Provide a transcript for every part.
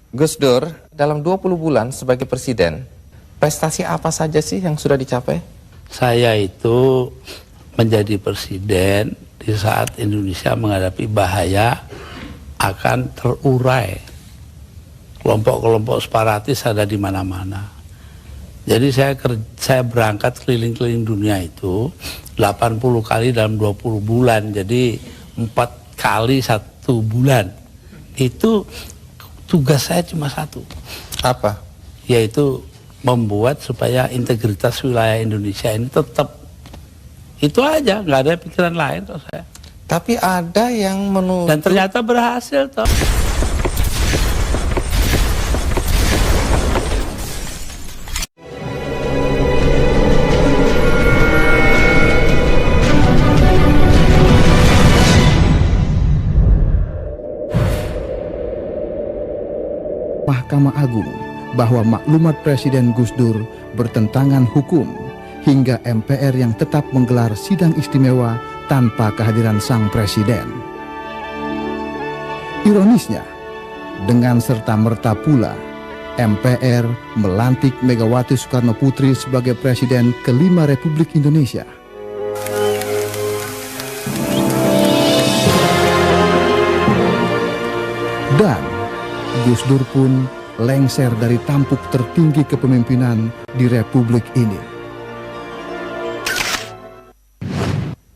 Gus Dur, dalam 20 bulan sebagai presiden, prestasi apa saja sih yang sudah dicapai? Saya itu menjadi presiden di saat Indonesia menghadapi bahaya akan terurai. Kelompok-kelompok separatis ada di mana-mana. Jadi saya berangkat keliling-keliling dunia itu 80 kali dalam 20 bulan. Jadi 4 kali 1 bulan. Itu tugas saya cuma satu. Apa? Yaitu membuat supaya integritas wilayah Indonesia ini tetap. Itu aja, nggak ada pikiran lain toh saya. Tapi ada yang menuduh. Dan ternyata berhasil toh. Mahkamah Agung bahwa maklumat Presiden Gus Dur bertentangan hukum hingga MPR yang tetap menggelar sidang istimewa tanpa kehadiran sang presiden. Ironisnya, dengan serta-merta pula MPR melantik Megawati Soekarno Putri sebagai Presiden kelima Republik Indonesia. Dan Gus Dur pun lengser dari tampuk tertinggi kepemimpinan di Republik ini.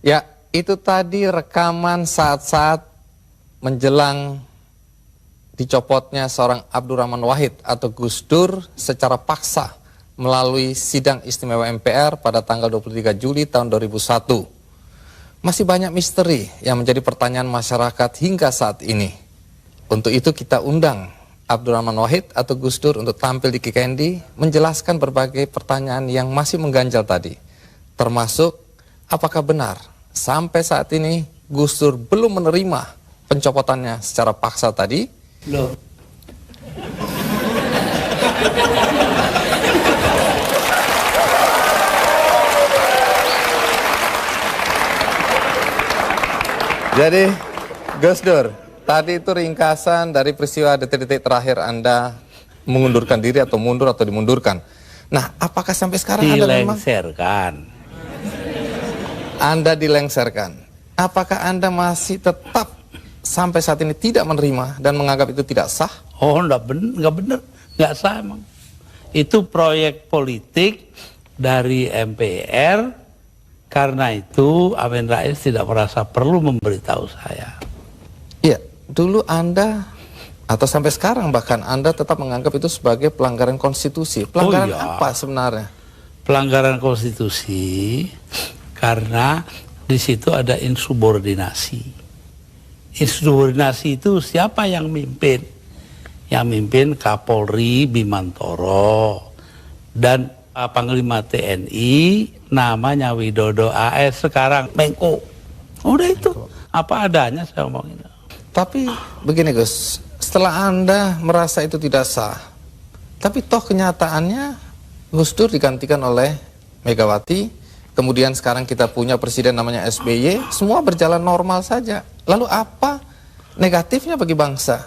Ya, itu tadi rekaman saat-saat menjelang dicopotnya seorang Abdurrahman Wahid atau Gus Dur secara paksa melalui sidang istimewa MPR pada tanggal 23 Juli tahun 2001. Masih banyak misteri yang menjadi pertanyaan masyarakat hingga saat ini. Untuk itu kita undang Abdurrahman Wahid atau Gus Dur untuk tampil di Kikendi menjelaskan berbagai pertanyaan yang masih mengganjal tadi. Termasuk apakah benar sampai saat ini Gus Dur belum menerima pencopotannya secara paksa tadi? Loh. Jadi Gus Dur, tadi itu ringkasan dari peristiwa detik-detik terakhir Anda mengundurkan diri atau mundur atau dimundurkan. Nah, apakah sampai sekarang Anda dilengserkan? Apakah Anda masih tetap sampai saat ini tidak menerima dan menganggap itu tidak sah? Oh, enggak benar, enggak sah emang. Itu proyek politik dari MPR. Karena itu Amin Rais tidak merasa perlu memberitahu saya. Iya, dulu Anda atau sampai sekarang bahkan Anda tetap menganggap itu sebagai pelanggaran konstitusi. Pelanggaran apa sebenarnya? Pelanggaran konstitusi karena di situ ada insubordinasi. Insubordinasi itu siapa yang mimpin? Yang mimpin Kapolri Bimantoro dan Panglima TNI namanya Widodo AS, sekarang Menko. Udah itu apa adanya saya ngomongin. Tapi begini Gus, setelah Anda merasa itu tidak sah, tapi toh kenyataannya Gus Dur digantikan oleh Megawati, kemudian sekarang kita punya presiden namanya SBY, semua berjalan normal saja. Lalu apa negatifnya bagi bangsa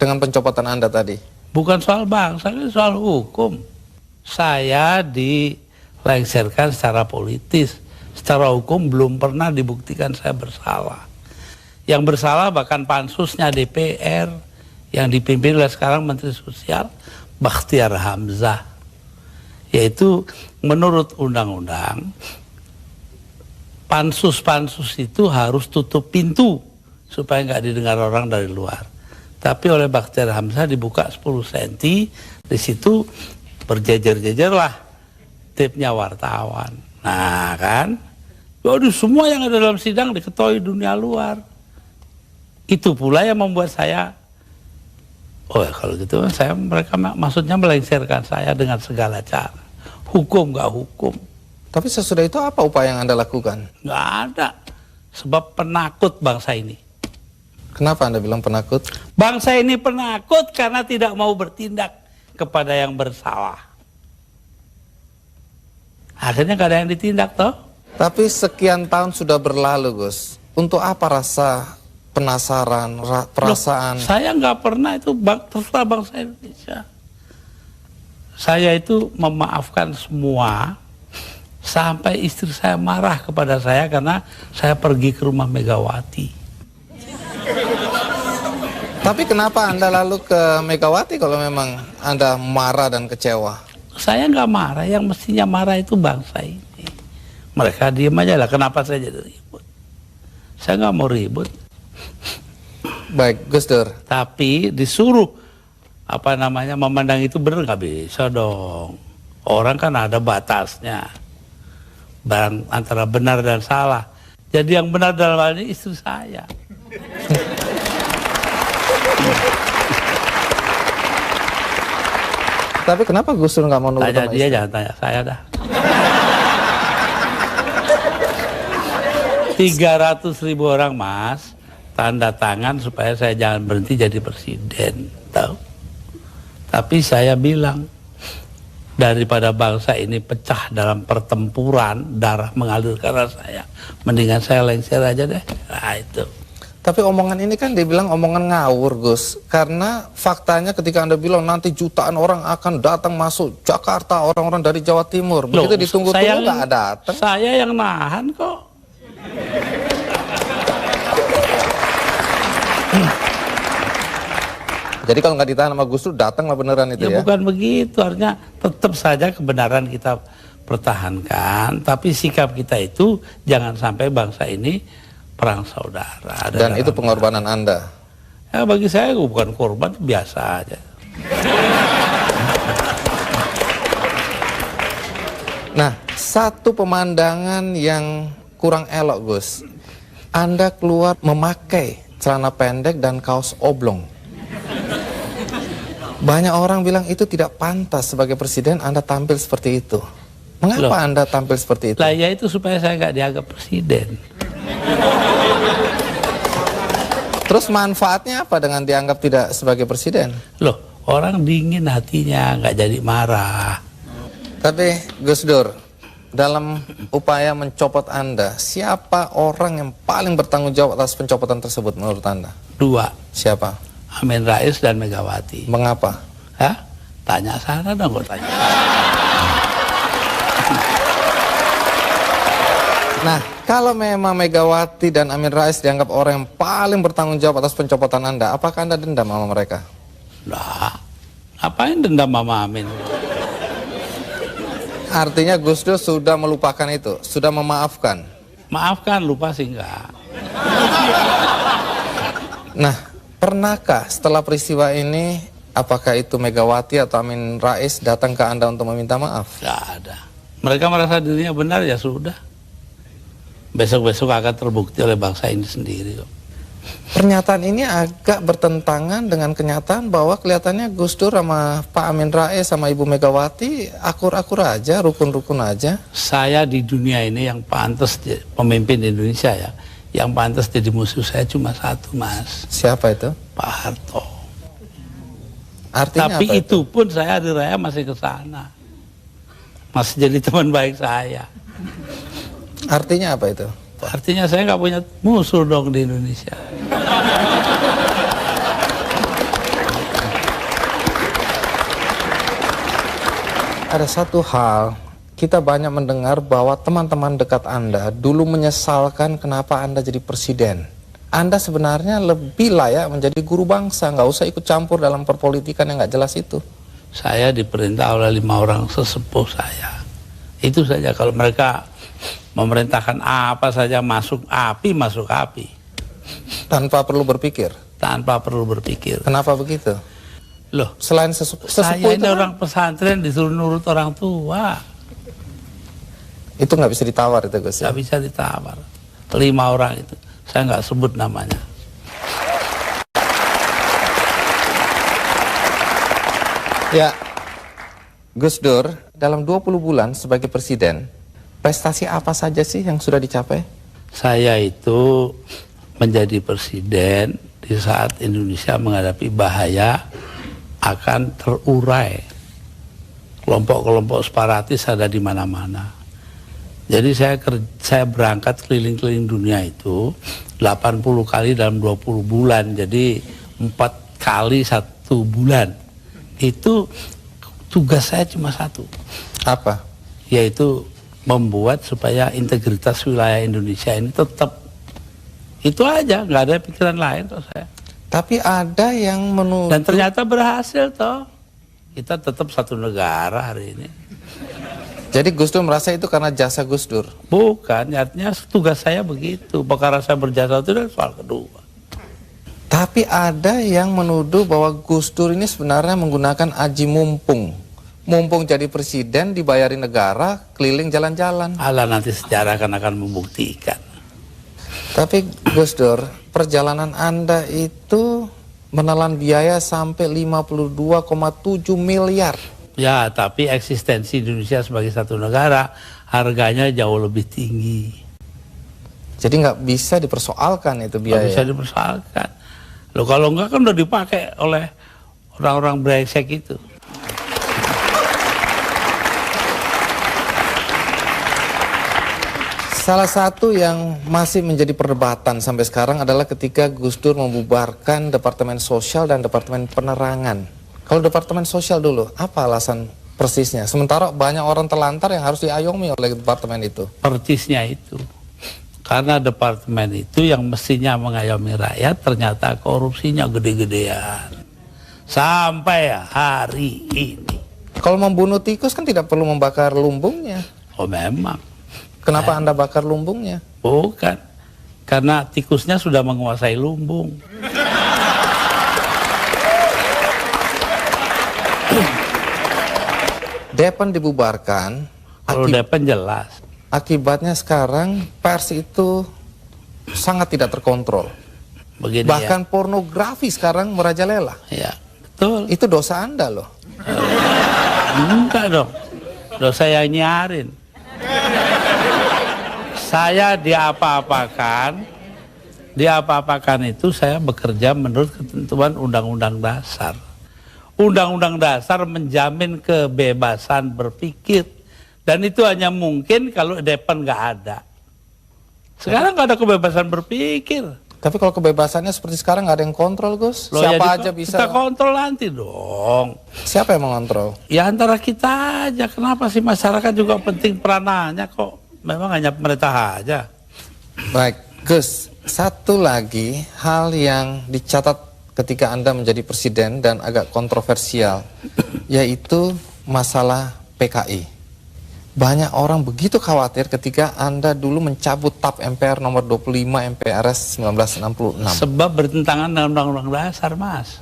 dengan pencopotan Anda tadi? Bukan soal bangsa, ini soal hukum. Saya dilengserkan secara politis, secara hukum belum pernah dibuktikan saya bersalah. Yang bersalah bahkan pansusnya DPR yang dipimpin oleh sekarang Menteri Sosial Bakhtiar Hamzah. Yaitu menurut undang-undang pansus-pansus itu harus tutup pintu supaya nggak didengar orang dari luar. Tapi oleh Bakhtiar Hamzah dibuka 10 cm, di situ berjejer-jejerlah tipnya wartawan. Nah kan, waduh, semua yang ada dalam sidang diketahui dunia luar. Itu pula yang membuat saya, oh ya kalau gitu mereka maksudnya melengserkan saya dengan segala cara. Hukum nggak hukum. Tapi sesudah itu apa upaya yang Anda lakukan? Nggak ada, sebab penakut bangsa ini. Kenapa Anda bilang penakut? Bangsa ini penakut karena tidak mau bertindak kepada yang bersalah. Akhirnya gak ada yang ditindak toh. Tapi sekian tahun sudah berlalu Gus, untuk apa rasa penasaran, perasaan. Loh, saya nggak pernah itu terserah bangsa Indonesia. Saya itu memaafkan semua sampai istri saya marah kepada saya karena saya pergi ke rumah Megawati. Tapi kenapa Anda lalu ke Megawati kalau memang Anda marah dan kecewa? Saya nggak marah, yang mestinya marah itu bangsa ini. Mereka diem aja lah, kenapa saya jadi ribut? Saya nggak mau ribut. Baik, Gus Dur. Tapi disuruh memandang itu benar, nggak bisa dong. Orang kan ada batasnya. Antara benar dan salah. Jadi yang benar dalam hal ini istri saya. Tapi kenapa Gus Dur nggak mau nurut Tanya sama dia, istri? jangan tanya saya dah. 300.000 orang, Mas, tanda tangan supaya saya jangan berhenti jadi presiden, tahu? Tapi saya bilang, daripada bangsa ini pecah dalam pertempuran, darah mengalir karena saya, mendingan saya lengser aja deh. Nah itu. Tapi omongan ini kan dibilang omongan ngawur, Gus. Karena faktanya ketika Anda bilang nanti jutaan orang akan datang masuk Jakarta, orang-orang dari Jawa Timur. Begitu ditunggu-tunggu nggak datang. Saya yang nahan kok. Jadi kalau nggak ditahan sama Gus Dur, datanglah beneran itu ya? Bukan begitu, artinya tetap saja kebenaran kita pertahankan, tapi sikap kita itu jangan sampai bangsa ini perang saudara. Dan itu pengorbanan Anda? Ya bagi saya bukan korban, biasa aja. Nah, satu pemandangan yang kurang elok, Gus. Anda keluar memakai celana pendek dan kaos oblong. Banyak orang bilang itu tidak pantas sebagai presiden Anda tampil seperti itu. Mengapa Anda tampil seperti itu? Lah ya itu supaya saya nggak dianggap presiden. Terus manfaatnya apa dengan dianggap tidak sebagai presiden? Loh, orang dingin hatinya, nggak jadi marah. Tapi Gus Dur, dalam upaya mencopot Anda, siapa orang yang paling bertanggung jawab atas pencopotan tersebut menurut Anda? 2. Siapa? Amin Rais dan Megawati. Mengapa? Hah? Tanya sana dong, kok tanya. Nah, kalau memang Megawati dan Amin Rais dianggap orang yang paling bertanggung jawab atas pencopotan Anda, apakah Anda dendam sama mereka? Lah, ngapain dendam sama Amin? Artinya Gus Dur sudah melupakan itu, sudah memaafkan. Maafkan, lupa sih enggak. Nah, pernahkah setelah peristiwa ini, apakah itu Megawati atau Amin Rais datang ke Anda untuk meminta maaf? Enggak ada. Mereka merasa dirinya benar, ya sudah. Besok-besok akan terbukti oleh bangsa ini sendiri kok. Pernyataan ini agak bertentangan dengan kenyataan bahwa kelihatannya Gus Dur sama Pak Amin Rais sama Ibu Megawati akur-akur aja, rukun-rukun aja. Saya di dunia ini yang pantas pemimpin Indonesia ya, yang pantas jadi musuh saya cuma satu, Mas. Siapa itu? Pak Harto. Artinya tapi apa itu pun saya di raya masih ke sana. Masih jadi teman baik saya. Artinya apa itu? Artinya saya nggak punya musuh dong di Indonesia. Ada satu hal, kita banyak mendengar bahwa teman-teman dekat Anda dulu menyesalkan kenapa Anda jadi presiden. Anda sebenarnya lebih layak menjadi guru bangsa, nggak usah ikut campur dalam perpolitikan yang nggak jelas itu. Saya diperintah oleh 5 orang sesepuh saya. Itu saja, kalau mereka memerintahkan apa saja masuk api, masuk api. Tanpa perlu berpikir? Tanpa perlu berpikir. Kenapa begitu? Loh, Selain sesepuh saya itu ini kan, orang pesantren disuruh nurut orang tua. itu nggak bisa ditawar itu Gus ya? Nggak bisa ditawar. 5 orang itu, saya nggak sebut namanya. Ya, Gus Dur, dalam 20 bulan sebagai presiden, prestasi apa saja sih yang sudah dicapai? Saya itu menjadi presiden di saat Indonesia menghadapi bahaya akan terurai. Kelompok-kelompok separatis ada di mana-mana. Jadi saya berangkat keliling-keliling dunia itu 80 kali dalam 20 bulan. Jadi 4 kali 1 bulan. Itu tugas saya cuma satu. Apa? Yaitu membuat supaya integritas wilayah Indonesia ini tetap. Itu aja, nggak ada pikiran lain toh saya. Tapi ada yang menuduh. Dan ternyata berhasil toh. Kita tetap satu negara hari ini. Jadi Gus Dur merasa itu karena jasa Gus Dur? Bukan, artinya tugas saya begitu. Perkara saya berjasa itu adalah soal kedua. Tapi ada yang menuduh bahwa Gus Dur ini sebenarnya menggunakan aji mumpung. Mumpung jadi presiden, dibayari negara, keliling jalan-jalan. Allah nanti sejarah akan membuktikan. Tapi Gus Dur, perjalanan Anda itu menelan biaya sampai 52,7 miliar. Ya, tapi eksistensi Indonesia sebagai satu negara harganya jauh lebih tinggi. Jadi nggak bisa dipersoalkan itu biaya. Nggak bisa dipersoalkan. Loh kalau enggak kan udah dipakai oleh orang-orang brengsek itu. Salah satu yang masih menjadi perdebatan sampai sekarang adalah ketika Gus Dur membubarkan Departemen Sosial dan Departemen Penerangan. Kalau Departemen Sosial dulu, apa alasan persisnya? Sementara banyak orang terlantar yang harus diayomi oleh departemen itu. Persisnya itu. Karena departemen itu yang mestinya mengayomi rakyat, ternyata korupsinya gede-gedean. Sampai hari ini. Kalau membunuh tikus kan tidak perlu membakar lumbungnya. Oh memang. Kenapa Anda bakar lumbungnya? Bukan. Karena tikusnya sudah menguasai lumbung. Depan dibubarkan. Kalau Depan jelas. Akibatnya sekarang pers itu sangat tidak terkontrol. Begini Bahkan pornografi sekarang merajalela. ya. Betul. Itu dosa Anda loh. Enggak dong. Dosa yang nyarin. Saya diapa-apakan itu saya bekerja menurut ketentuan Undang-Undang Dasar. Undang-Undang Dasar menjamin kebebasan berpikir. Dan itu hanya mungkin kalau Depan nggak ada. Sekarang nggak ada kebebasan berpikir. Tapi kalau kebebasannya seperti sekarang nggak ada yang kontrol, Gus. Loh, Siapa ya aja bisa. Kita kontrol nanti dong. Siapa yang mengontrol? Ya antara kita aja. Kenapa sih masyarakat juga penting peranannya kok? Memang hanya pemerintah aja. Baik, Gus. Satu lagi hal yang dicatat ketika Anda menjadi presiden dan agak kontroversial, yaitu masalah PKI. Banyak orang begitu khawatir ketika Anda dulu mencabut TAP MPR nomor 25 MPRS 1966. Sebab bertentangan dengan Undang-Undang Dasar, Mas.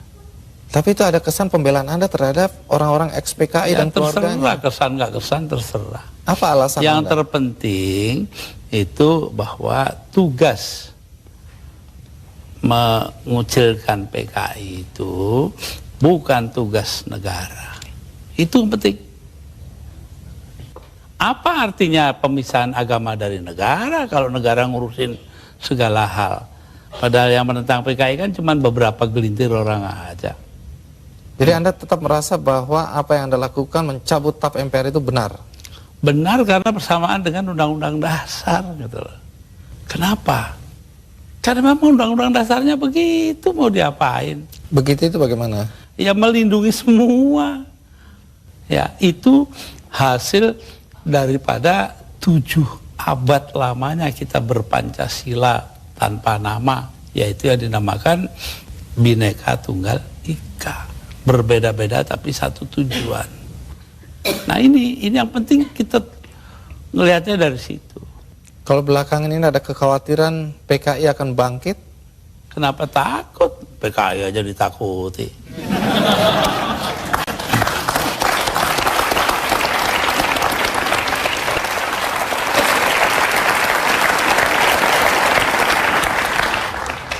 Tapi itu ada kesan pembelaan Anda terhadap orang-orang ex-PKI dan keluarganya. Terserah, kesan nggak kesan terserah. Apa alasan Yang Anda? terpenting itu bahwa tugas mengucilkan PKI itu bukan tugas negara. Itu yang penting. Apa artinya pemisahan agama dari negara kalau negara ngurusin segala hal? Padahal yang menentang PKI kan cuma beberapa gelintir orang aja. Jadi Anda tetap merasa bahwa apa yang Anda lakukan mencabut TAP MPR itu benar? Benar karena bersamaan dengan Undang-Undang Dasar gitu loh. Kenapa? Karena memang Undang-Undang Dasarnya begitu, mau diapain? Begitu itu bagaimana? Ya melindungi semua. Ya itu hasil daripada 7 abad lamanya kita berpancasila tanpa nama, yaitu yang dinamakan Bhinneka Tunggal Ika. Berbeda-beda tapi satu tujuan. Nah ini yang penting kita ngelihatnya dari situ. Kalau belakangan ini ada kekhawatiran PKI akan bangkit? Kenapa takut? PKI aja ditakuti.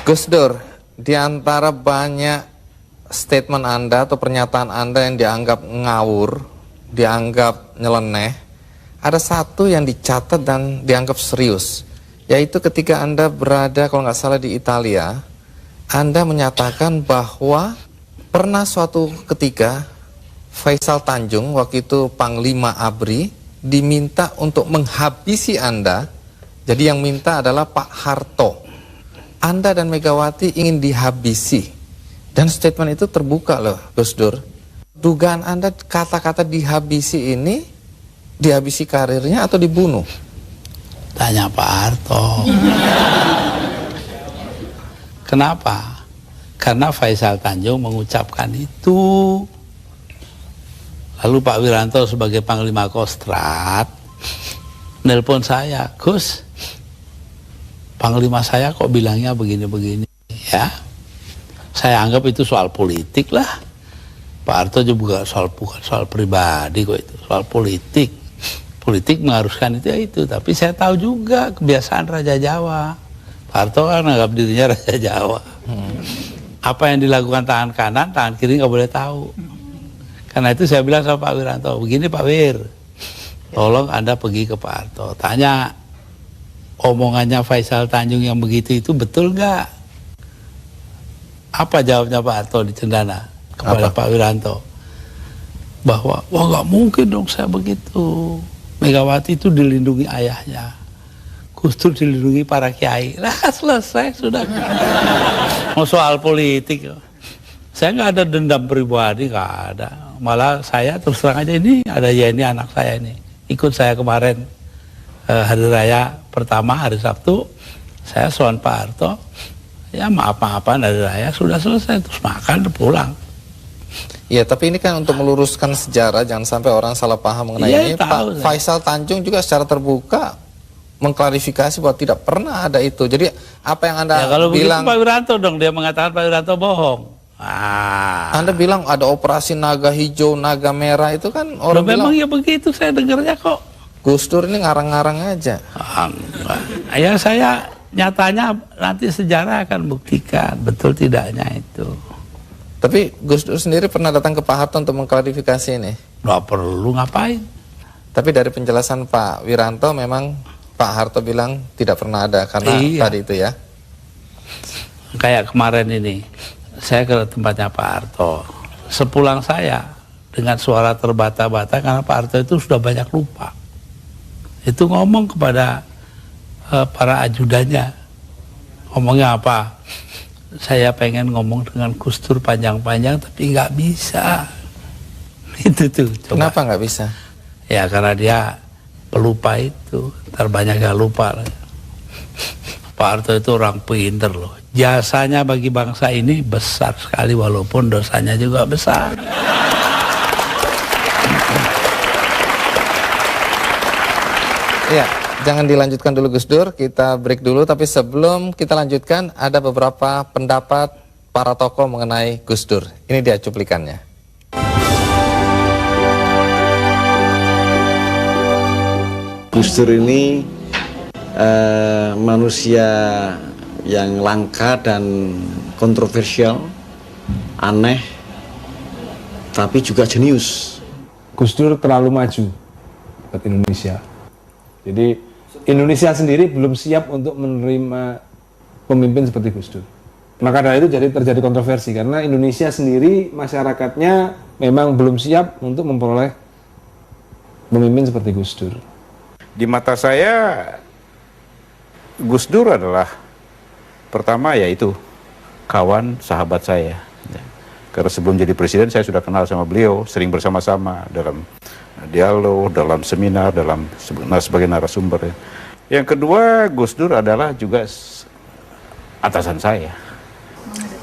Gus Dur, di antara banyak statement Anda atau pernyataan Anda yang dianggap ngawur, dianggap nyeleneh, ada satu yang dicatat dan dianggap serius, yaitu ketika Anda berada, kalau nggak salah, di Italia, Anda menyatakan bahwa pernah suatu ketika Faisal Tanjung, waktu itu Panglima ABRI, diminta untuk menghabisi Anda. Jadi yang minta adalah Pak Harto. Anda dan Megawati ingin dihabisi. Dan statement itu terbuka loh, Gus Dur. Dugaan Anda kata-kata dihabisi ini, dihabisi karirnya atau dibunuh? Tanya Pak Harto. Kenapa? Karena Faisal Tanjung mengucapkan itu. Lalu Pak Wiranto sebagai Panglima Kostrad nelpon saya, Gus, Panglima saya kok bilangnya begini-begini, ya. Saya anggap itu soal politik lah. Pak Harto juga bukan soal pribadi kok, itu soal politik. Politik mengharuskan itu ya itu, tapi saya tahu juga kebiasaan Raja Jawa. Pak Harto kan anggap dirinya Raja Jawa. Apa yang dilakukan tangan kanan, tangan kiri nggak boleh tahu. Karena itu saya bilang sama Pak Wiranto, begini Pak Wir, tolong Anda pergi ke Pak Harto, tanya omongannya Faisal Tanjung yang begitu itu betul nggak? Apa jawabnya Pak Harto di Cendana kepada Pak Wiranto? Bahwa, wah nggak mungkin dong saya begitu. Megawati itu dilindungi ayahnya, Gus Dur dilindungi para kiai. Lah selesai sudah. Mau soal politik, saya nggak ada dendam pribadi, nggak ada. Malah saya terus terang aja, ini ada Yeni anak saya ini, ikut saya kemarin hari raya pertama hari Sabtu, saya soal Pak Harto, ya maaf-maafan hari raya sudah selesai, terus makan pulang. Ya, tapi ini kan untuk meluruskan sejarah, jangan sampai orang salah paham mengenai ini. Pak Faisal Tanjung juga secara terbuka mengklarifikasi bahwa tidak pernah ada itu. Jadi apa yang Anda kalau bilang? Begitu Pak Wiranto dong, dia mengatakan Pak Wiranto bohong. Anda bilang ada operasi naga hijau, naga merah, itu kan orang bilang. Memang ya begitu, saya dengarnya kok. Gus Dur ini ngarang-ngarang aja. Ya saya nyatanya nanti sejarah akan buktikan betul tidaknya itu. Tapi Gus Dur sendiri pernah datang ke Pak Harto untuk mengklarifikasi ini? Nggak perlu ngapain. Tapi dari penjelasan Pak Wiranto memang Pak Harto bilang tidak pernah ada karena tadi itu ya. Kayak kemarin ini, saya ke tempatnya Pak Harto. Sepulang saya dengan suara terbata-bata karena Pak Harto itu sudah banyak lupa. Itu ngomong kepada para ajudannya. Ngomongnya apa? Saya pengen ngomong dengan Gus Dur panjang-panjang tapi nggak bisa. Itu tuh. Coba. Kenapa nggak bisa? Ya karena dia pelupa itu, terbanyak gak lupa. Pak Harto itu orang pinter loh. Jasanya bagi bangsa ini besar sekali walaupun dosanya juga besar. Ya, jangan dilanjutkan dulu Gus Dur, kita break dulu. Tapi sebelum kita lanjutkan, ada beberapa pendapat para tokoh mengenai Gus Dur. Ini dia cuplikannya. Gus Dur ini manusia yang langka dan kontroversial, aneh, tapi juga jenius. Gus Dur terlalu maju buat Indonesia. Jadi Indonesia sendiri belum siap untuk menerima pemimpin seperti Gus Dur. Maka dari itu terjadi kontroversi karena Indonesia sendiri masyarakatnya memang belum siap untuk memperoleh pemimpin seperti Gus Dur. Di mata saya, Gus Dur adalah pertama yaitu kawan sahabat saya. Karena sebelum jadi presiden saya sudah kenal sama beliau, sering bersama-sama dalam dialog, dalam seminar, sebagai narasumber. Yang kedua, Gus Dur adalah juga atasan saya.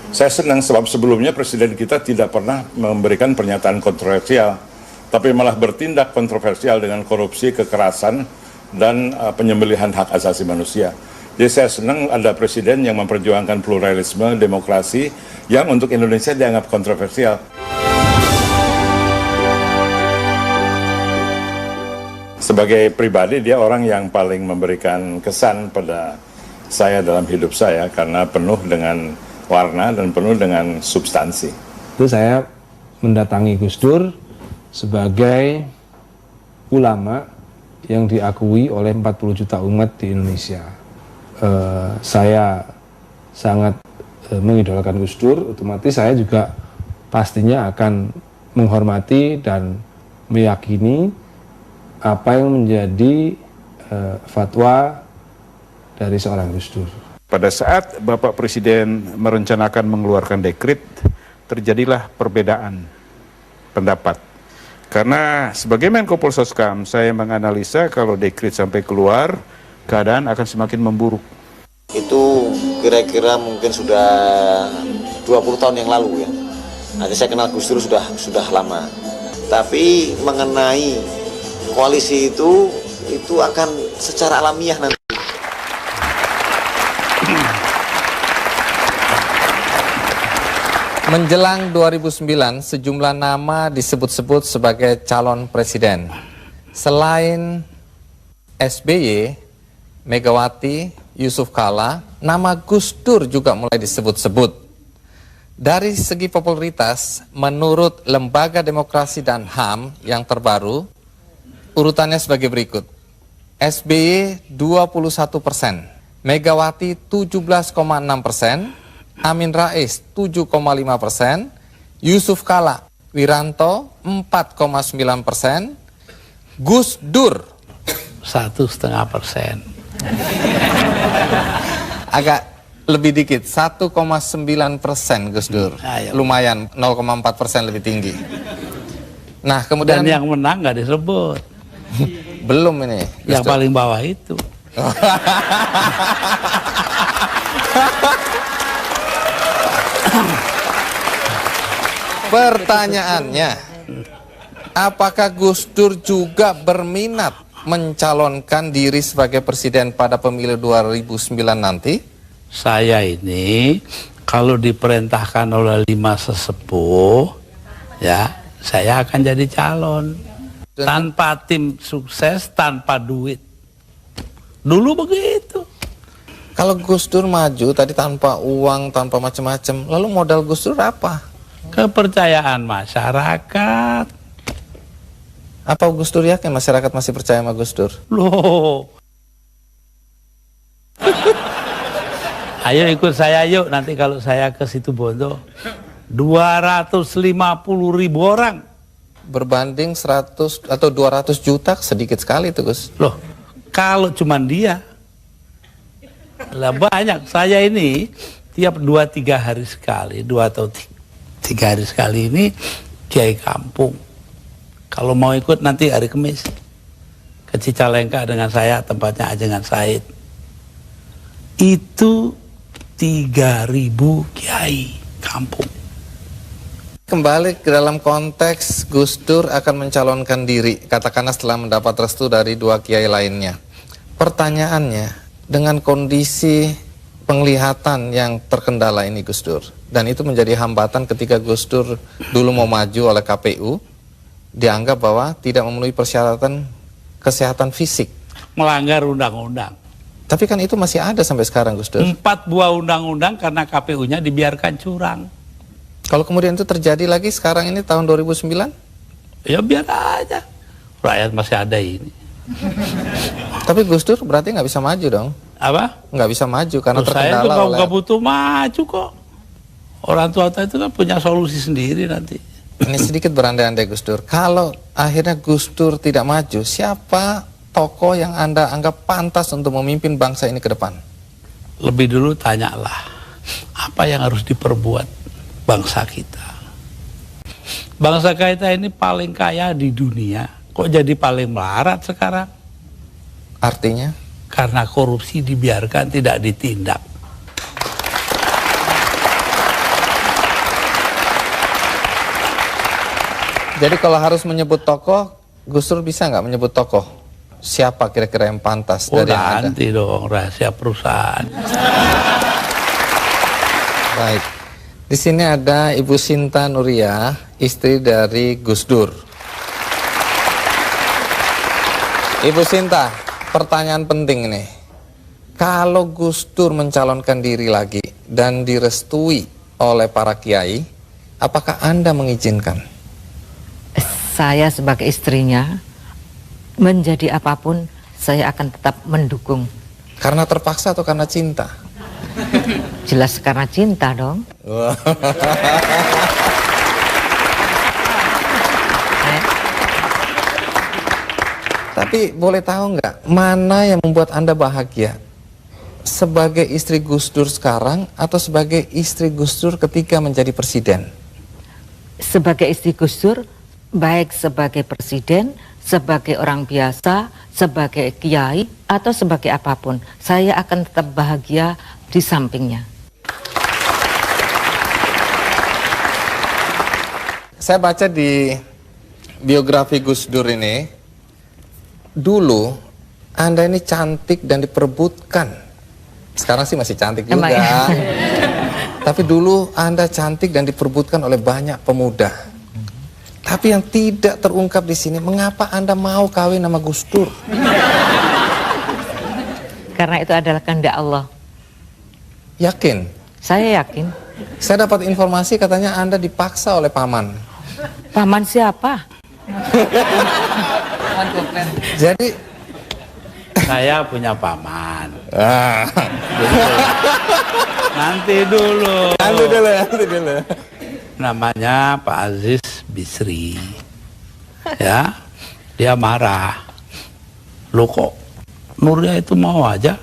Saya senang sebab sebelumnya presiden kita tidak pernah memberikan pernyataan kontroversial, tapi malah bertindak kontroversial dengan korupsi, kekerasan, dan penyembelihan hak asasi manusia. Jadi saya senang ada presiden yang memperjuangkan pluralisme, demokrasi, yang untuk Indonesia dianggap kontroversial. Sebagai pribadi, dia orang yang paling memberikan kesan pada saya dalam hidup saya, karena penuh dengan warna dan penuh dengan substansi. Itu saya mendatangi Gus Dur sebagai ulama yang diakui oleh 40 juta umat di Indonesia. Saya sangat mengidolakan Gus Dur, otomatis saya juga pastinya akan menghormati dan meyakini apa yang menjadi fatwa dari seorang Gus Dur. Pada saat Bapak Presiden merencanakan mengeluarkan dekret, terjadilah perbedaan pendapat. Karena sebagai Menko Polhuskam, saya menganalisa kalau dekret sampai keluar, keadaan akan semakin memburuk. Itu kira-kira mungkin sudah 20 tahun yang lalu ya. Nanti saya kenal Gus Dur sudah lama. Tapi mengenai koalisi itu akan secara alamiah nanti. Menjelang 2009, sejumlah nama disebut-sebut sebagai calon presiden. Selain SBY, Megawati, Yusuf Kala, nama Gus Dur juga mulai disebut-sebut. Dari segi popularitas, menurut Lembaga Demokrasi dan HAM yang terbaru, urutannya sebagai berikut. SBY 21%, Megawati 17,6%, Amin Rais 7,5%, Yusuf Kala Wiranto 4,9%, Gus Dur 1,5%. agak lebih dikit 1,9% Gus Dur. Ayo. Lumayan 0,4% lebih tinggi. Nah kemudian Dan yang menang nggak disebut. belum ini Gus Yang Dur. paling bawah itu. Pertanyaannya, apakah Gus Dur juga berminat mencalonkan diri sebagai presiden pada pemilu 2009 nanti? Saya ini kalau diperintahkan oleh 5 sesepuh, ya saya akan jadi calon. Tanpa tim sukses, tanpa duit. Dulu begitu. Kalau Gus Dur maju tadi tanpa uang, tanpa macam-macam, lalu modal Gus Dur apa? Kepercayaan masyarakat. Apa Gus Dur yakin masyarakat masih percaya sama Gus Dur? Loh. Ayo ikut saya yuk, nanti kalau saya ke situ Bondo 250.000 orang. Berbanding 100 atau 200 juta sedikit sekali itu Gus. Loh, kalau cuman dia lah banyak. Saya ini tiap 2-3 hari sekali, 2 atau 3 hari sekali ini kiai kampung. Kalau mau ikut nanti hari Kamis ke Cicalengka dengan saya, tempatnya Ajengan Said. Itu 3.000 kiai kampung. Kembali ke dalam konteks Gus Dur akan mencalonkan diri, katakanlah setelah mendapat restu dari 2 kiai lainnya. Pertanyaannya, dengan kondisi penglihatan yang terkendala ini Gus Dur, dan itu menjadi hambatan ketika Gus Dur dulu mau maju oleh KPU, dianggap bahwa tidak memenuhi persyaratan kesehatan fisik. Melanggar undang-undang. Tapi kan itu masih ada sampai sekarang Gus Dur. 4 buah undang-undang karena KPU-nya dibiarkan curang. Kalau kemudian itu terjadi lagi sekarang ini tahun 2009? Ya biar aja. Rakyat masih ada ini. Tapi Gus Dur berarti nggak bisa maju dong? Apa? Nggak bisa maju karena Terus saya itu terkendala oleh... nggak butuh maju kok. Orang tua itu kan punya solusi sendiri nanti. Ini sedikit berandai-andai Gus Dur. Kalau akhirnya Gus Dur tidak maju, siapa tokoh yang Anda anggap pantas untuk memimpin bangsa ini ke depan? Lebih dulu tanyalah, apa yang harus diperbuat bangsa kita. Bangsa kita ini paling kaya di dunia, kok jadi paling melarat sekarang? Artinya? Karena korupsi dibiarkan, tidak ditindak. Jadi kalau harus menyebut tokoh, Gus Dur bisa nggak menyebut tokoh? Siapa kira-kira yang pantas dari yang ada? Nanti dong, rahasia perusahaan. Baik. Di sini ada Ibu Sinta Nuria, istri dari Gus Dur. Ibu Sinta, pertanyaan penting nih. Kalau Gus Dur mencalonkan diri lagi dan direstui oleh para kiai, apakah Anda mengizinkan? Saya sebagai istrinya, menjadi apapun, saya akan tetap mendukung. Karena terpaksa atau karena cinta? Jelas karena cinta dong. Tapi boleh tahu nggak, mana yang membuat Anda bahagia? Sebagai istri Gus Dur sekarang atau sebagai istri Gus Dur ketika menjadi presiden? Sebagai istri Gus Dur, baik sebagai presiden, sebagai orang biasa, sebagai kiai, atau sebagai apapun, saya akan tetap bahagia di sampingnya. Saya baca di biografi Gus Dur ini, dulu Anda ini cantik dan diperebutkan. Sekarang sih masih cantik juga. Tapi dulu Anda cantik dan diperebutkan oleh banyak pemuda. Tapi yang tidak terungkap di sini, mengapa Anda mau kawin sama Gus Dur? Karena itu adalah kehendak Allah. Yakin? Saya yakin. Saya dapat informasi katanya Anda dipaksa oleh paman. Paman siapa? Jadi Saya punya paman. ah. Nanti dulu. Nanti dulu. Namanya Pak Aziz Bisri. Ya, dia marah. Loh kok Nurya itu mau aja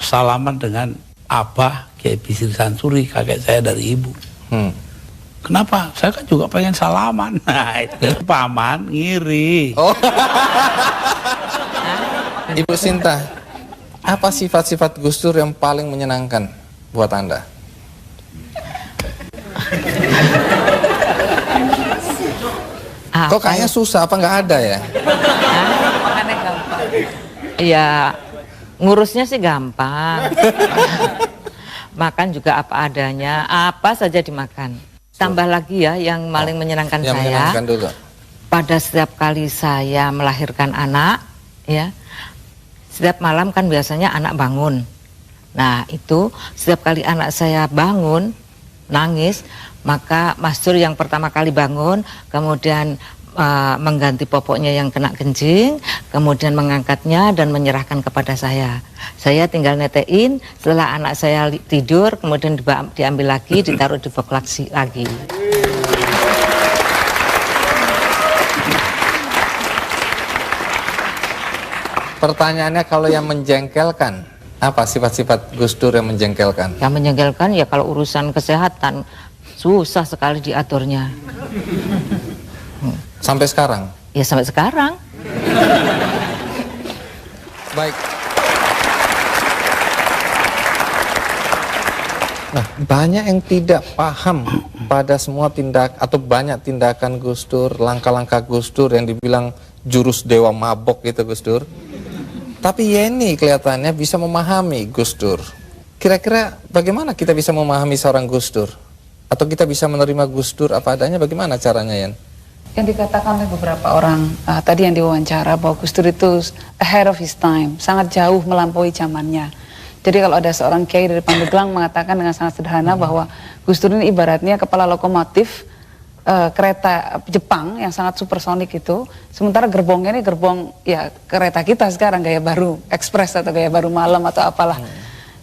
salaman dengan Abah Kiai Bisri Sansuri, kakek saya dari ibu. Kenapa? Saya kan juga pengen salaman. Nah, itu paman ngiri. Oh. Ibu Sinta, apa sifat-sifat Gus Dur yang paling menyenangkan buat Anda? Kok kayaknya susah, apa nggak ada ya? Iya, ngurusnya sih gampang. Makan juga apa adanya, apa saja dimakan. Tambah lagi ya, yang paling menyenangkan Yang saya, menyenangkan dulu. pada setiap kali saya melahirkan anak, ya, setiap malam kan biasanya anak bangun. Nah itu setiap kali anak saya bangun nangis, maka Mas Dur yang pertama kali bangun, kemudian mengganti popoknya yang kena kencing, kemudian mengangkatnya dan menyerahkan kepada saya. Saya tinggal netein, setelah anak saya tidur, kemudian diambil lagi, ditaruh di box lagi. Pertanyaannya, kalau yang menjengkelkan, apa sifat-sifat Gus Dur yang menjengkelkan? Yang menjengkelkan ya kalau urusan kesehatan susah sekali diaturnya. Sampai sekarang? Ya sampai sekarang. Baik. Nah, banyak yang tidak paham pada semua tindak atau banyak tindakan Gus Dur, langkah-langkah Gus Dur yang dibilang jurus dewa mabok gitu Gus Dur. Tapi Yeni kelihatannya bisa memahami Gus Dur. Kira-kira bagaimana kita bisa memahami seorang Gus Dur? Atau kita bisa menerima Gus Dur apa adanya, bagaimana caranya, Yen? Yang dikatakan oleh beberapa orang tadi yang diwawancara bahwa Gus Dur itu ahead of his time, sangat jauh melampaui zamannya. Jadi kalau ada seorang kiai dari Pandeglang mengatakan dengan sangat sederhana bahwa Gus Dur ini ibaratnya kepala lokomotif kereta Jepang yang sangat supersonik itu, sementara gerbongnya ini gerbong ya kereta kita sekarang gaya baru ekspres atau gaya baru malam atau apalah.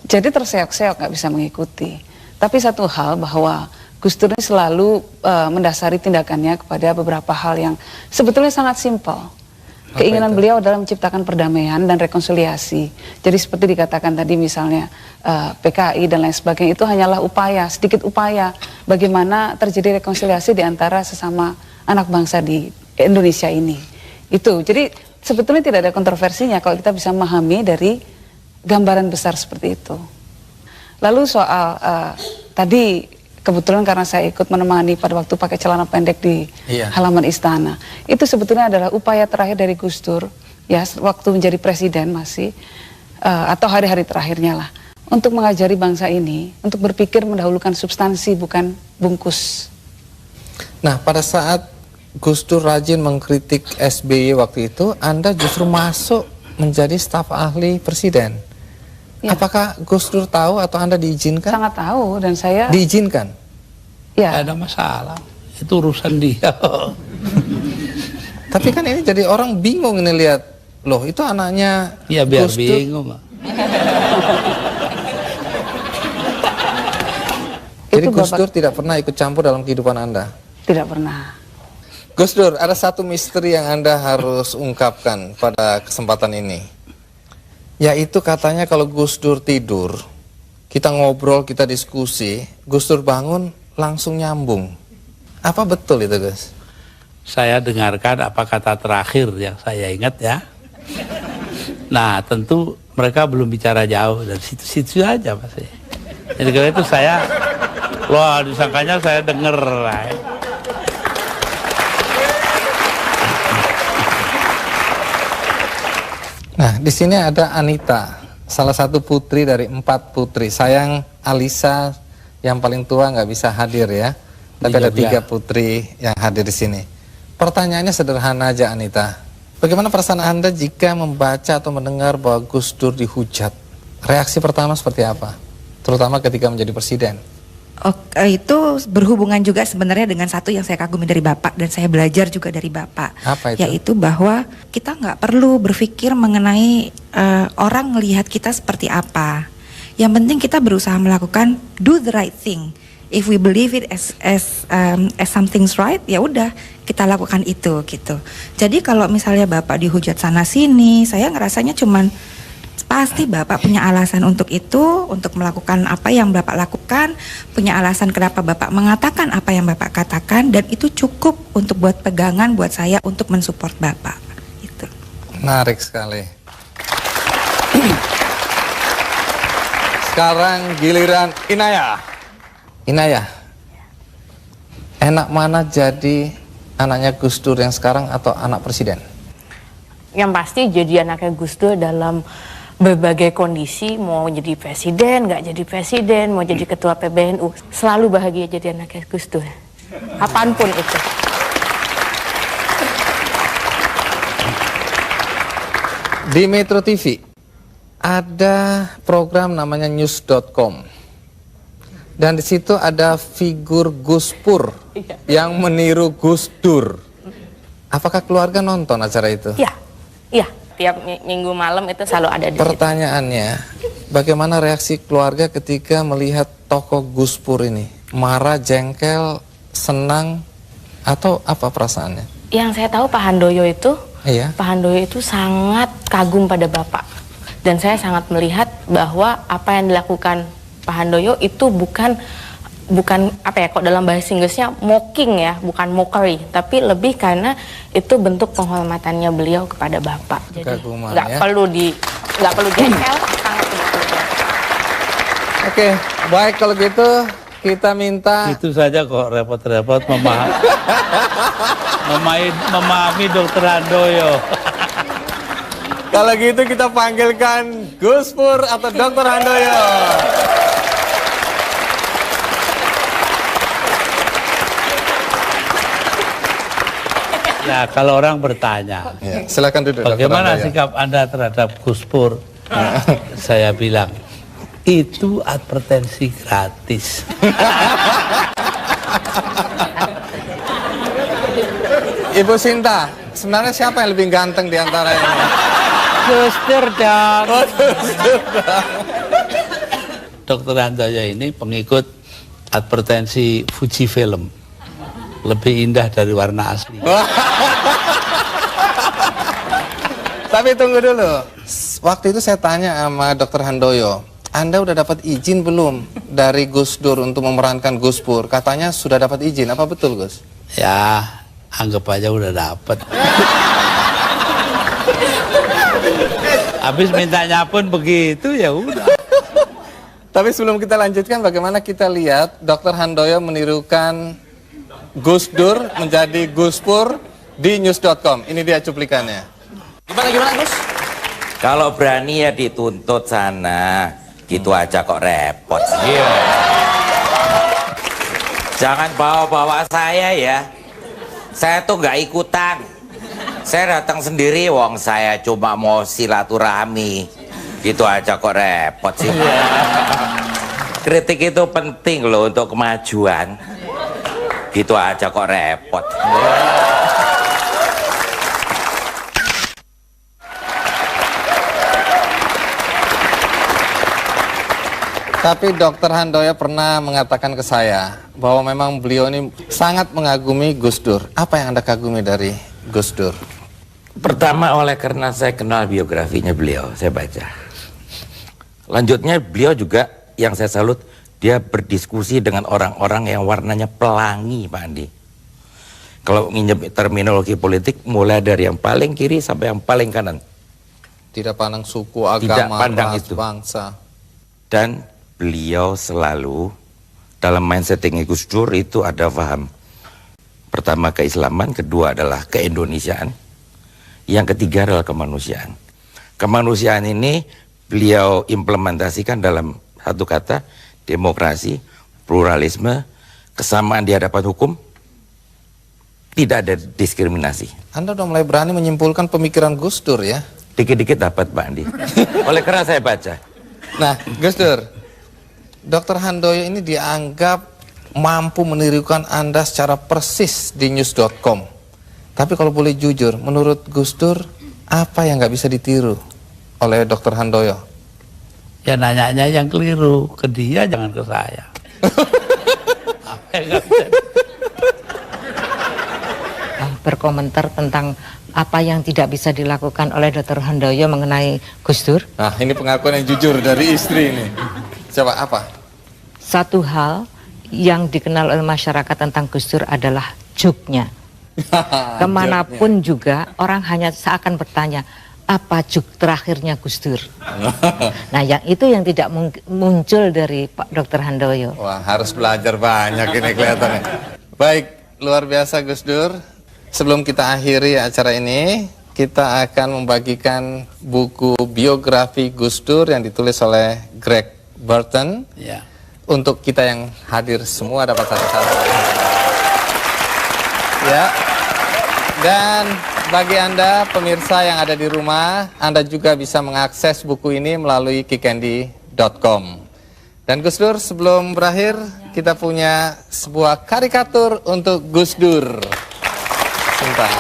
Jadi terseok-seok nggak bisa mengikuti. Tapi satu hal bahwa Gus Dur ini selalu mendasari tindakannya kepada beberapa hal yang sebetulnya sangat simpel. Keinginan beliau adalah menciptakan perdamaian dan rekonsiliasi. Jadi seperti dikatakan tadi misalnya PKI dan lain sebagainya, itu hanyalah upaya, sedikit upaya bagaimana terjadi rekonsiliasi di antara sesama anak bangsa di Indonesia ini. Itu, jadi sebetulnya tidak ada kontroversinya kalau kita bisa memahami dari gambaran besar seperti itu. Lalu soal tadi kebetulan karena saya ikut menemani pada waktu pakai celana pendek di halaman istana, itu sebetulnya adalah upaya terakhir dari Gus Dur, ya waktu menjadi presiden masih, atau hari-hari terakhirnya lah, untuk mengajari bangsa ini untuk berpikir mendahulukan substansi bukan bungkus. Nah, pada saat Gus Dur rajin mengkritik SBY waktu itu, Anda justru masuk menjadi staf ahli presiden. Ya. Apakah Gus Dur tahu atau Anda diizinkan? Sangat tahu, dan saya diizinkan. Ya. Tidak ada masalah, itu urusan dia. Tapi kan ini jadi orang bingung ini lihat, loh itu anaknya. Ya biar Gus Dur. bingung. Jadi Gus Dur tidak pernah ikut campur dalam kehidupan Anda? Tidak pernah. Gus Dur, ada satu misteri yang Anda harus ungkapkan pada kesempatan ini. Yaitu katanya kalau Gus Dur tidur, kita ngobrol, kita diskusi, Gus Dur bangun langsung nyambung. Apa betul itu, Gus? Saya dengarkan apa kata terakhir yang saya ingat ya. Nah, tentu mereka belum bicara jauh, dari situ-situ aja pasti. Jadi karena itu saya, wah disangkanya saya denger. Nah, di sini ada Anita, salah satu putri dari 4 putri. Sayang Alisa yang paling tua nggak bisa hadir ya. Tapi ada 3 putri yang hadir di sini. Pertanyaannya sederhana aja, Anita. Bagaimana perasaan Anda jika membaca atau mendengar bahwa Gus Dur dihujat? Reaksi pertama seperti apa? Terutama ketika menjadi presiden. Itu berhubungan juga sebenarnya dengan satu yang saya kagumi dari Bapak dan saya belajar juga dari Bapak. Apa itu? Yaitu bahwa kita nggak perlu berpikir mengenai orang melihat kita seperti apa. Yang penting kita berusaha melakukan do the right thing. If we believe it as something's right, ya udah kita lakukan itu gitu. Jadi kalau misalnya Bapak dihujat sana sini, saya ngerasanya cuman pasti Bapak punya alasan untuk itu, untuk melakukan apa yang Bapak lakukan, punya alasan kenapa Bapak mengatakan apa yang Bapak katakan, dan itu cukup untuk buat pegangan buat saya untuk mensupport Bapak. Gitu. Menarik sekali. Sekarang giliran Inaya. Inaya, enak mana jadi anaknya Gus Dur yang sekarang atau anak presiden? Yang pasti jadi anaknya Gus Dur dalam berbagai kondisi, mau jadi presiden, nggak jadi presiden, mau jadi ketua PBNU, selalu bahagia jadi anaknya Gus Dur, apapun itu. Di Metro TV ada program namanya news.com. Dan di situ ada figur Gus Pur yang meniru Gus Dur. Apakah keluarga nonton acara itu? Iya. Tiap minggu malam itu selalu ada di Pertanyaannya, bagaimana reaksi keluarga ketika melihat tokoh Gus Pur ini? Marah, jengkel, senang, atau apa perasaannya? Yang saya tahu Pak Handoyo itu, Iya. Pak Handoyo itu sangat kagum pada Bapak. Dan saya sangat melihat bahwa apa yang dilakukan Pak Handoyo itu bukan apa ya, kok dalam bahasa Inggrisnya mocking ya, bukan mockery, tapi lebih karena itu bentuk penghormatannya beliau kepada Bapak. Jadi nggak perlu jengkel, sangat tidak perlu. Oke, baik kalau gitu kita minta. Itu saja kok repot-repot memahami Dr. Handoyo. Kalau gitu kita panggilkan Gus Pur atau Dr. Handoyo. Nah, kalau orang bertanya, Ya, silakan duduk. bagaimana sikap Anda terhadap Gus Pur? Saya bilang, itu advertensi gratis. Ibu Sinta, sebenarnya siapa yang lebih ganteng di antara ini? Gus Dur dong. Oh, Gus Dur dong. Dr. Handoyo ini pengikut advertensi Fuji Film. Lebih indah dari warna asli. Tapi tunggu dulu. Waktu itu saya tanya sama Dr. Handoyo, Anda udah dapat izin belum dari Gus Dur untuk memerankan Gus Pur? Katanya sudah dapat izin. Apa betul, Gus? Ya, anggap aja udah dapat. Habis mintanya pun begitu, ya udah. Tapi sebelum kita lanjutkan, bagaimana kita lihat Dr. Handoyo menirukan Gus Dur menjadi Gus Pur di news.com. Ini dia cuplikannya. Gimana Gus? Kalau berani ya dituntut sana. Gitu aja kok repot. Iya. Jangan bawa-bawa saya ya. Saya tuh nggak ikutan. Saya datang sendiri, wong saya cuma mau silaturahmi. Gitu aja kok repot sih. Kritik itu penting loh untuk kemajuan. Gitu aja kok repot. Tapi Dr. Handoyo pernah mengatakan ke saya bahwa memang beliau ini sangat mengagumi Gus Dur. Apa yang Anda kagumi dari Gus Dur? Pertama karena saya kenal biografinya beliau, saya baca. Lanjutnya beliau juga yang saya salut, dia berdiskusi dengan orang-orang yang warnanya pelangi, Pak Andi. Kalau nginjek terminologi politik, mulai dari yang paling kiri sampai yang paling kanan. Tidak pandang suku, agama, ras, bangsa. Dan beliau selalu dalam mindsetnya Gus Dur itu ada paham. Pertama keislaman, kedua adalah keindonesiaan, yang ketiga adalah kemanusiaan. Kemanusiaan ini beliau implementasikan dalam satu kata, demokrasi, pluralisme, kesamaan di hadapan hukum, tidak ada diskriminasi. Anda udah mulai berani menyimpulkan pemikiran Gus Dur ya? Dikit-dikit dapat, Pak Andi. Oleh karena saya baca. Nah, Gus Dur, Dr. Handoyo ini dianggap mampu menirukan Anda secara persis di news.com. Tapi kalau boleh jujur, menurut Gus Dur, apa yang nggak bisa ditiru oleh Dr. Handoyo? Ya nanyanya yang keliru, ke dia jangan ke saya. Apa yang nggak bisa berkomentar tentang apa yang tidak bisa dilakukan oleh Dr. Handoyo mengenai Gus Dur? Nah, ini pengakuan yang jujur dari istri ini. Coba apa? Satu hal yang dikenal oleh masyarakat tentang Gus Dur adalah juk-nya. Kemanapun juga orang hanya seakan bertanya, apa juk terakhirnya Gus Dur? Nah, yang itu yang tidak muncul dari Pak Dr. Handoyo. Wah, harus belajar banyak ini kelihatannya. Baik, luar biasa Gus Dur. Sebelum kita akhiri acara ini, kita akan membagikan buku biografi Gus Dur yang ditulis oleh Greg Burton. Ya. Untuk kita yang hadir semua dapat satu-satu. Ya. Dan bagi Anda pemirsa yang ada di rumah, Anda juga bisa mengakses buku ini melalui kikendi.com. Dan Gus Dur, sebelum berakhir, kita punya sebuah karikatur untuk Gus Dur. Sebentar.